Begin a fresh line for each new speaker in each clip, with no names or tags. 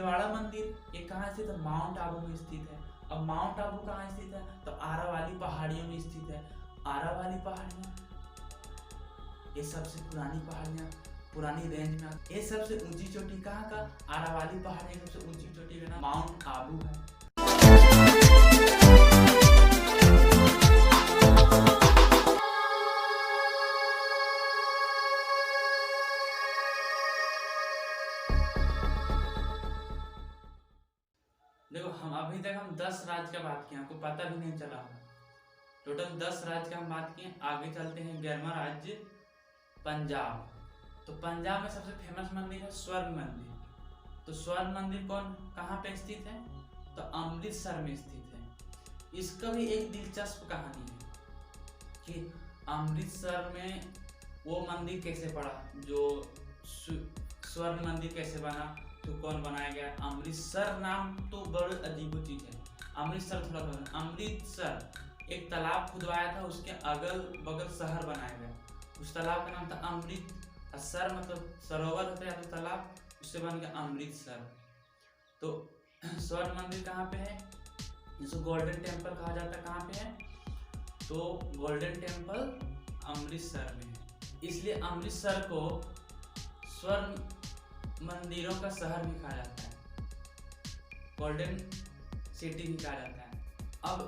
भीलवाड़ा मंदिर ये कहाँ स्थित है? माउंट आबू में स्थित है। अब माउंट आबू कहाँ स्थित है? तो आरावली पहाड़ियों में स्थित है। आरावली पहाड़ियाँ ये सबसे पुरानी पहाड़ियाँ, पुरानी रेंज में। ये सबसे ऊंची चोटी कहाँ का? आरावली पहाड़ियाँ सबसे ऊंची चोटी का नाम माउंट आबू है। देखो अभी तक हम 10 राज्य का बात किए, आपको पता भी नहीं चला होगा। टोटल 10 राज्य का हम बात किए। आगे चलते हैं 11वां राज्य पंजाब। तो पंजाब में सबसे फेमस मंदिर है स्वर्ण मंदिर। तो स्वर्ण मंदिर कहाँ पे स्थित है? तो अमृतसर में स्थित है। इसका भी एक दिलचस्प कहानी है कि अमृतसर में वो मंदिर कैसे पड़ा, जो स्वर्ण मंदिर कैसे बना, तो कौन बनाया गया? अमृतसर नाम तो बड़ी अजीब चीज है। अमृतसर थोड़ा अमृतसर एक तालाब खुदवाया था, उसके अगल बगल शहर बनाया गया। उस तालाब का नाम था अमृतसर, मतलब सरोवर होता है या तो तालाब, उससे बन गया अमृतसर। तो स्वर्ण मंदिर कहाँ पे है? जिसको गोल्डन टेम्पल कहा जाता है, कहाँ पे है? तो गोल्डन टेम्पल अमृतसर में है। इसलिए अमृतसर को स्वर्ण मंदिरों का शहर भी कहा जाता है, गोल्डन सिटी भी कहा जाता है। अब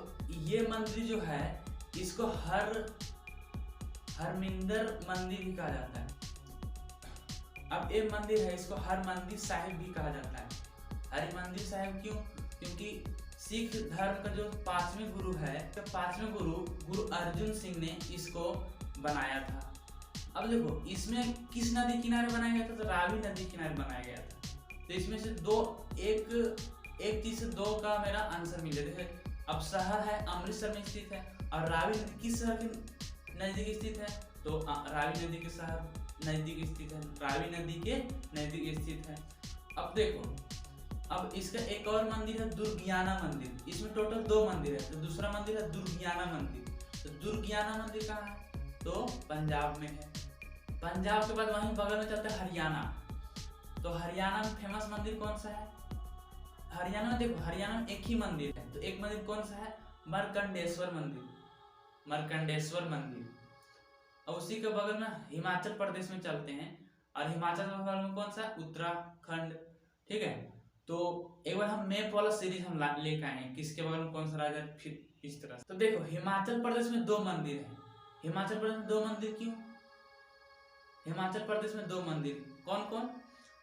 ये मंदिर जो है इसको हरमिंदर मंदिर भी कहा जाता है। अब ये मंदिर है, इसको हरमंदिर साहिब भी कहा जाता है। हरमंदिर साहिब क्यों? क्योंकि सिख धर्म का जो 5वें गुरु है, तो 5वें गुरु अर्जुन सिंह ने इसको बनाया था। अब देखो इसमें किस नदी किनारे बनाया गया था? तो रावी नदी किनारे बनाया गया था। तो इसमें से एक चीज से दो का मेरा आंसर मिले थे। अब शहर है अमृतसर में स्थित है, और रावी नदी किस शहर के नजदीक स्थित है? तो रावी नदी के शहर नजदीक स्थित है, रावी नदी के नजदीक स्थित है। अब देखो, अब इसका एक और मंदिर है दुर्गियाना मंदिर। इसमें टोटल 2 मंदिर है। तो दूसरा मंदिर है दुर्गियाना मंदिर। तो दुर्गियाना मंदिर कहाँ है? तो पंजाब में है। पंजाब के बाद वहीं बगल में चलता है हरियाणा। तो हरियाणा में फेमस मंदिर कौन सा है? हरियाणा में देखो, हरियाणा में एक ही मंदिर है। तो एक मंदिर कौन सा है? मरकंडेश्वर मंदिर, मरकंडेश्वर मंदिर। और उसी के बगल में हिमाचल प्रदेश में चलते हैं, और हिमाचल के बगल में कौन सा? उत्तराखंड। ठीक है, तो एक बार हम मैप वाला सीरीज हम लेकर आए हैं, किसके बगल में कौन सा राज्य है, फिर इस तरह से। तो देखो हिमाचल प्रदेश में 2 मंदिर है। हिमाचल प्रदेश में 2 मंदिर क्यों? हिमाचल प्रदेश में 2 मंदिर कौन कौन?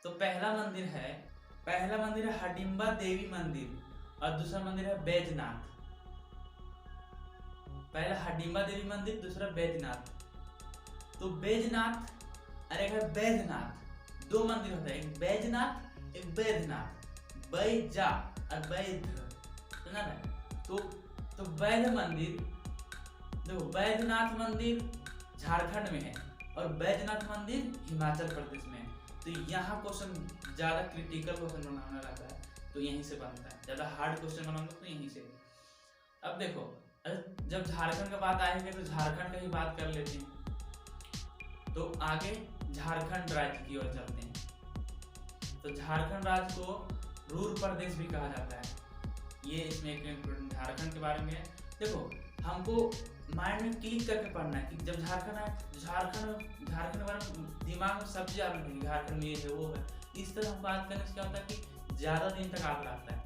तो पहला मंदिर है हडिम्बा देवी मंदिर, और दूसरा मंदिर है बैजनाथ। पहला हडिम्बा देवी मंदिर, दूसरा बैजनाथ। तो बैजनाथ, अरे है बैजनाथ, 2 मंदिर होता है, एक बैजनाथ एक बैजनाथ, बैजा और बैध, सुना ना? तो बैध मंदिर, देखो बैजनाथ मंदिर झारखंड में है और बैजनाथ मंदिर हिमाचल प्रदेश में है। तो यहाँ क्वेश्चन ज्यादा क्रिटिकल क्वेश्चन बनाना रहता है, तो यहीं से बनता है। ज्यादा हार्ड क्वेश्चन बनाऊंगा तो यहीं से। अब देखो जब झारखंड का बात आएगी तो झारखंड का ही बात कर लेते हैं। तो आगे झारखंड राज्य की ओर चलते हैं। तो झारखंड राज्य को रूर प्रदेश भी कहा जाता है। ये इसमें एक इम्पोर्टेंट झारखंड के बारे में है। देखो हमको माइंड में क्लिक करके पढ़ना है कि जब झारखंड है, झारखंड के बारे में दिमाग में सब चीज आ रही है, झारखंड में ये है वो है। इस तरह हम बात करने से क्या होता है कि ज्यादा दिन तक याद रहता है।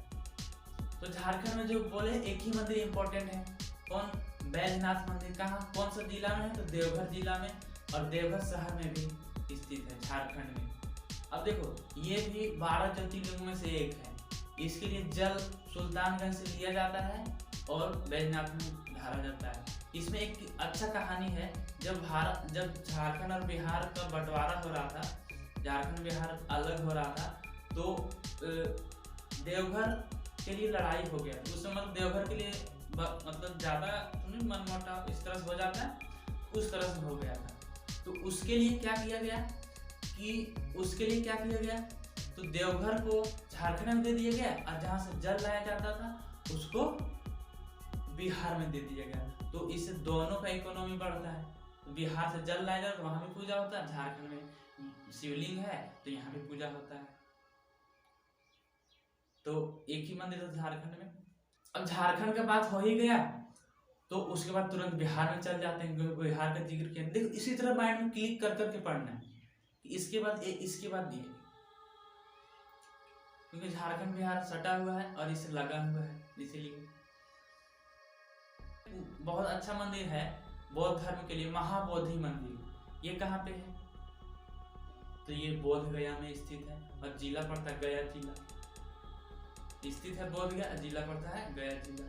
तो झारखंड में जो बोले एक ही मंदिर इंपॉर्टेंट है, कौन? बैजनाथ मंदिर। कहाँ, कौन सा जिला में है? तो देवघर जिला में, और देवघर शहर में भी स्थित है झारखंड में। अब देखो ये भी 12 ज्योतिर्लिंग में से एक है। इसके लिए जल सुल्तानगंज से लिया जाता है और बैजनाथ में ढाला जाता है। इसमें एक अच्छा कहानी है, जब झारखंड और बिहार का बंटवारा हो रहा था, झारखंड बिहार अलग हो रहा था, तो देवघर के लिए लड़ाई हो गया। उस समय मतलब देवघर के लिए मतलब ज्यादा मनमुटाव इस तरह से हो जाता है, उस तरह से हो गया था। तो उसके लिए क्या किया गया तो देवघर को झारखंड में दे दिया गया, और जहाँ से जल लाया जाता था उसको बिहार में दे दिया गया। तो इससे दोनों का इकोनॉमी बढ़ता है। तो बिहार से जल लाया जाता है तो वहां भी पूजा होता है, झारखंड में शिवलिंग है तो यहाँ भी पूजा होता है। तो एक ही मंदिर था झारखंड में। अब झारखंड का बात हो ही गया तो उसके बाद तुरंत बिहार में चल जाते हैं, क्योंकि बिहार का जिक्र किया। देखो इसी तरह माइंड में क्लिक कर करके पढ़ना है कि इसके बाद ए, इसके बाद ये, क्योंकि झारखंड बिहार सटा हुआ है और इससे लगा हुआ है, इसीलिए। बहुत अच्छा मंदिर है बौद्ध धर्म के लिए, महाबोधि मंदिर। ये कहाँ पे है? तो ये बोध गया में स्थित है और जिला पड़ता है गया जिला। स्थित है बोध गया, जिला पड़ता है गया जिला।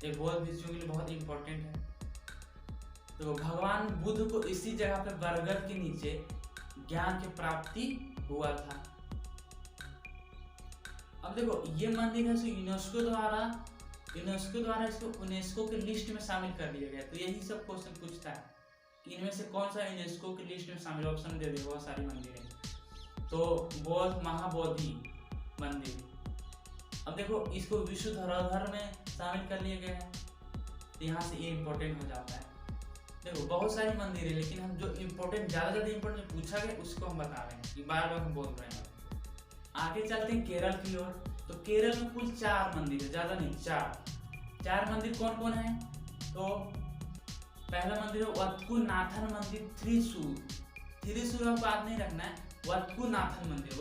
ये बौद्ध भिक्षुओं के लिए बहुत इंपॉर्टेंट है। तो भगवान बुद्ध को इसी जगह पे बरगद के नीचे ज्ञान की प्राप्ति हुआ था। अब देखो ये मंदिर है सो यूनेस्को द्वारा इसको यूनेस्को के लिस्ट में शामिल कर दिया गया। तो यही सब क्वेश्चन पूछता है कि इनमें से कौन सा यूनेस्को की लिस्ट में शामिल, ऑप्शन दे दे, बहुत सारी मंदिर है। तो बौद्ध महाबोधि मंदिर, अब देखो इसको विश्व धरोहर में शामिल कर लिया गया है, तो यहाँ से ये इम्पोर्टेंट हो जाता है। देखो बहुत सारी मंदिर है, लेकिन हम जो इम्पोर्टेंट ज़्यादा इम्पोर्टेंट पूछा गया उसको हम बता रहे हैं, कि बार बार हम बोल रहे हैं। आगे चलते हैं केरल की ओर। तो केरल में कुल 4 मंदिर है, ज़्यादा नहीं, 4 मंदिर कौन कौन है? तो पहला मंदिर है वत्कुनाथन मंदिर, त्रिशूर आपको याद नहीं रखना है, वत्कुनाथन मंदिर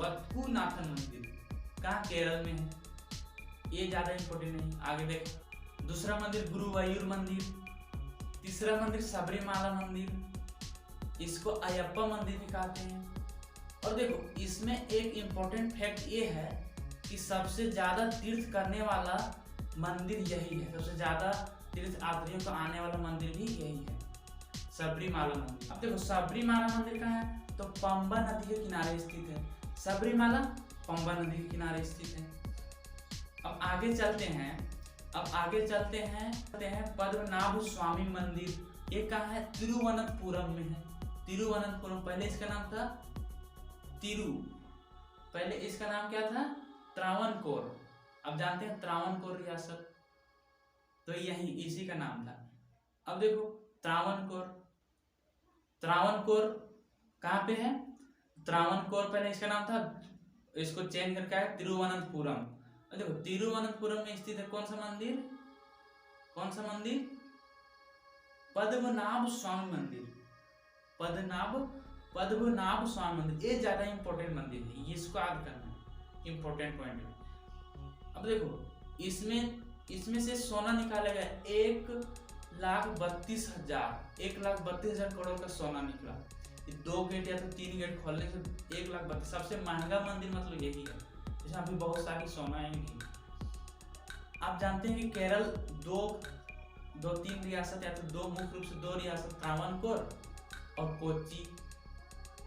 कहाँ? केरल में है, ये ज्यादा इंपॉर्टेंट नहीं। आगे देख, दूसरा मंदिर गुरुवायूर मंदिर, तीसरा मंदिर सबरीमाला मंदिर, इसको अयप्पा मंदिर भी कहते हैं। और देखो इसमें एक इंपॉर्टेंट फैक्ट ये है कि सबसे ज्यादा तीर्थ करने वाला मंदिर यही है, सबसे ज्यादा तीर्थ यात्रियों को आने वाला मंदिर भी यही है, सबरीमाला मंदिर। अब देखो सबरीमाला मंदिर कहाँ है? तो पंबा नदी के किनारे स्थित है। सबरीमाला पंबा नदी के किनारे स्थित है। अब आगे चलते हैं पद्मनाभ स्वामी मंदिर। ये कहाँ है? तिरुवनंतपुरम में है। तिरुवनंतपुरम, पहले इसका नाम था पहले इसका नाम क्या था? त्रावणकोर। अब जानते हैं त्रावणकोर रियासत, तो यही इसी का नाम था। अब देखो त्रावणकोर कहाँ पे है? त्रावणकोर पहले इसका नाम था, इसको चेंज करके है तिरुवनंतपुरम। देखो तिरुवनंतपुरम में स्थित है कौन सा मंदिर? पद्मनाभ स्वामी मंदिर। ये ज्यादा इंपॉर्टेंट मंदिर है, इसको याद करना है, इंपॉर्टेंट पॉइंट है। अब देखो इसमें से सोना निकाला गया 1,32,000 करोड़ का सोना निकला। 2 गेट या तो 3 गेट खोलने से 1,32,000, सबसे महंगा मंदिर मतलब यही है, इसमें अभी बहुत सारी सोना है नहीं। आप जानते हैं कि केरल दो तीन रियासत या तो 2 मुख्य रूप से 2 रियासत, त्रावणकोर और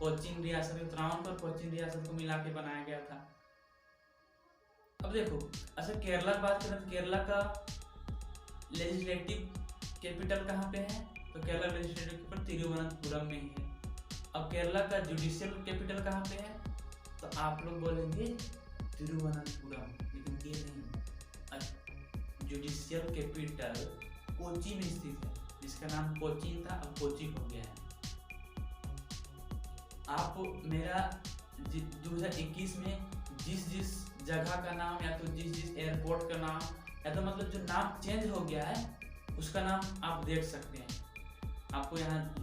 कोचीन रियासत, त्रावणकोर कोचीन रियासत को मिला के बनाया गया था। अब देखो अच्छा केरला की बात करें तो केरला का लेजिस्लेटिव कैपिटल कहाँ पे है? तो केरला लेजिस्लेटिव कैपिटल तिरुवनंतपुरम में ही है। अब केरला का जुडिशियल कैपिटल कहाँ पे है? तो आप लोग बोलेंगे तिरुवनंतपुरम, लेकिन ये नहीं, जुडिशियल कैपिटल कोची में स्थित है, जिसका नाम कोचीन था अब कोची हो गया है। आप मेरा 2021 में जिस जगह का नाम या तो जिस एयरपोर्ट का नाम या तो मतलब जो नाम चेंज हो गया है उसका नाम आप देख सकते हैं। आपको यहाँ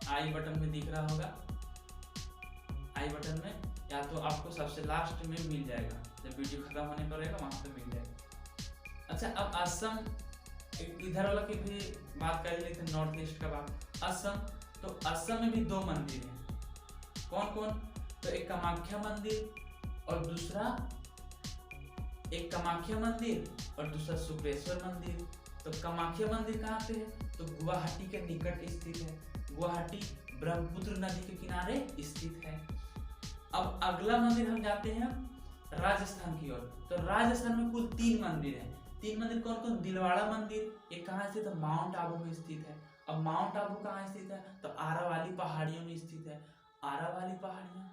आई बटन में दिख रहा होगा, आई बटन में, या तो आपको सबसे लास्ट में मिल जाएगा, जब वीडियो खत्म होने पर रहेगा वहां पे मिल जाएगा। अच्छा अब असम, इधर वाला की भी बात कर लेते हैं, नॉर्थ ईस्ट का बात। तो असम में भी 2 मंदिर हैं, कौन? तो एक कामाख्या मंदिर और दूसरा शुक्रेश्वर मंदिर। तो कामाख्या मंदिर कहाँ पे है? तो गुवाहाटी के निकट स्थित है, गुवाहाटी ब्रह्मपुत्र नदी के किनारे स्थित है। अब अगला मंदिर हम जाते हैं राजस्थान की ओर। तो राजस्थान में कुल 3 मंदिर है। 3 मंदिर कौन? दिलवाड़ा मंदिर, ये कहाँ स्थित है? माउंट आबू में स्थित है। अब माउंट आबू कहाँ स्थित है? तो आरावली पहाड़ियों में स्थित है। आरावली पहाड़ियां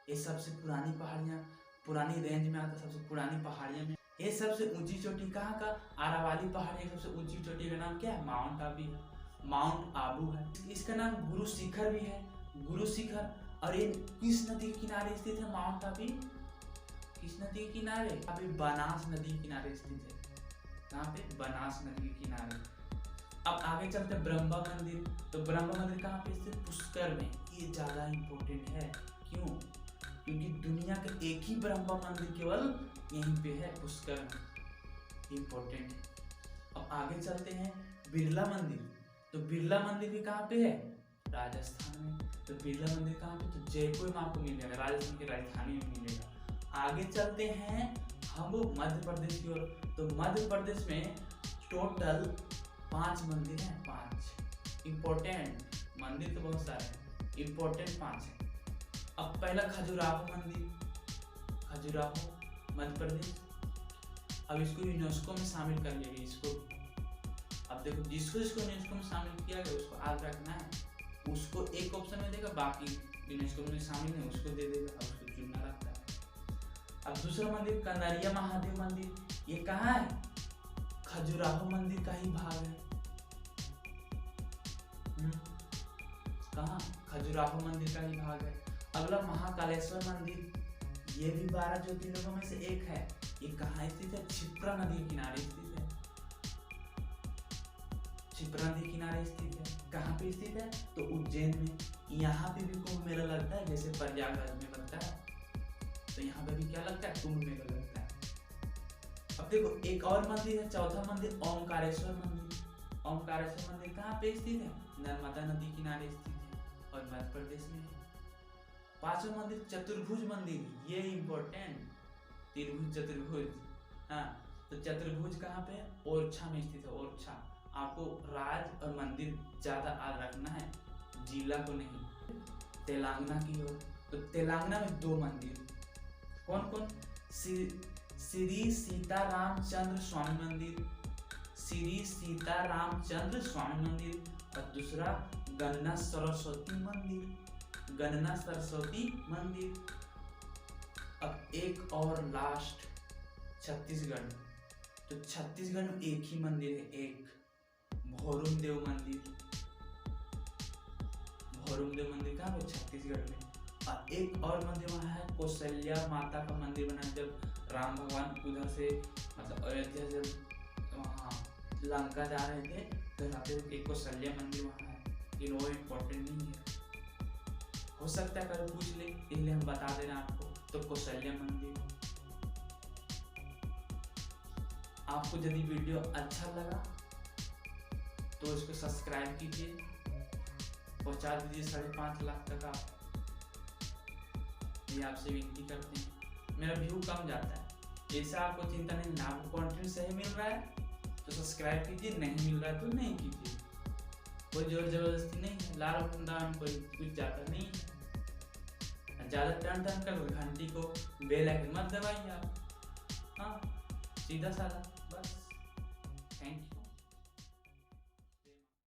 ये सबसे पुरानी पहाड़ियां, पुरानी रेंज में आता, सबसे पुरानी पहाड़ियां में ये सबसे ऊंची चोटी कहाँ का? आरावली पहाड़ी। सबसे ऊंची चोटी का नाम क्या है? माउंट आबू है। इसका नाम गुरु शिखर भी है, और ये किस नदी के किनारे स्थित है? माउंट किस नदी के किनारे? अभी बनास नदी के किनारे स्थित है। कहाँ पे? बनास नदी के किनारे। अब आगे चलते हैं ब्रह्मा मंदिर। तो ब्रह्मा मंदिर कहाँ पे स्थित? पुष्कर में। ये ज्यादा इंपॉर्टेंट है। क्यों? क्योंकि दुनिया के एक ही ब्रह्मा मंदिर केवल यहीं पे है, पुष्कर में। इंपॉर्टेंट है। अब आगे चलते हैं बिरला मंदिर। तो बिरला मंदिर भी कहाँ पे है? राजस्थान में। तो बिरला मंदिर कहाँ पे? तो जयपुर में आपको मिल जाएगा, राजस्थान की राजधानी में मिलेगा। आगे चलते हैं हम मध्य प्रदेश की ओर। तो मध्य प्रदेश में टोटल 5 मंदिर हैं। 5 इंपॉर्टेंट मंदिर, तो बहुत सारे हैं, इंपॉर्टेंट 5 है। अब पहला खजुराहो मंदिर, खजुराहो मध्य प्रदेश। अब इसको यूनेस्को में शामिल कर लिया इसको। अब देखो जिसको यूनेस्को में शामिल किया गया उसको याद रखना है, उसको एक ऑप्शन में देगा, बाकी यूनेस्को में शामिल है उसको दे देगा। अब उसको चुनना रहता है। अब दूसरा मंदिर कनरिया महादेव मंदिर, ये कहाँ है? खजुराहो मंदिर का ही भाग है। कहाँ? खजुराहो मंदिर का ही भाग है। अगला महाकालेश्वर मंदिर, ये भी 12 ज्योतिर्लिंगों में से एक है। ये कहाँ स्थित है? क्षिप्रा नदी के किनारे स्थित है। क्षिप्रा नदी किनारे स्थित है। कहाँ पे स्थित है? तो उज्जैन में। यहाँ पे भी कुंभ मेला लगता है, जैसे प्रयागराज में लगता है। तो यहाँ पे भी क्या लगता है? कुंभ मेला लगता है। अब देखो एक और मंदिर है, चौथा मंदिर ओमकारेश्वर मंदिर। ओमकारेश्वर मंदिर कहाँ पे स्थित है? नर्मदा नदी किनारे स्थित है और मध्य प्रदेश में है। पांचवा मंदिर चतुर्भुज मंदिर, ये इंपॉर्टेंट, त्रिभुज चतुर्भुज। हाँ, तो चतुर्भुज कहाँ पे है? ओरछा में स्थित है। ओरछा। आपको राज और मंदिर ज्यादा याद रखना है, जिला को नहीं। तेलंगाना की ओर, तो तेलंगाना में 2 मंदिर। कौन कौन? श्री सीतारामचंद्र स्वामी मंदिर, श्री सीतारामचंद्र स्वामी मंदिर। और दूसरा गन्ना सरस्वती मंदिर, गन्ना सरस्वती मंदिर। अब एक और लास्ट छत्तीसगढ़। तो छत्तीसगढ़ में एक ही मंदिर है, एक भोरुम देव मंदिर। भोरुम देव मंदिर कहाँ पे? छत्तीसगढ़ में। और एक और मंदिर वहाँ है, कौशल्या माता का मंदिर बना। जब राम भगवान उधर से मतलब अयोध्या से वहाँ लंका जा रहे थे तो रात एक कौशल्या मंदिर वहाँ है, लेकिन वो इम्पोर्टेंट नहीं है। हो सकता है कल पूछ ले, इसलिए हम बता दे रहे हैं आपको। तो कौशल्या मंदिर। आपको यदि वीडियो अच्छा लगा तो इसको सब्सक्राइब कीजिए, पहुंचा दीजिए 5.5 लाख तक। आप ये आपसे विनती करते हैं। मेरा व्यू कम जाता है, ऐसा आपको चिंता नहीं ना। आपको कंटेंट सही मिल रहा है तो सब्सक्राइब कीजिए, नहीं मिल रहा है तो नहीं कीजिए। कोई जोर जबरदस्ती नहीं है, लाल बटन कोई कुछ जाता नहीं है। ज्यादा टर्न कर घंटी को बेल आइकन मत दबाइए आप। हाँ, सीधा साधा बस। Thank you.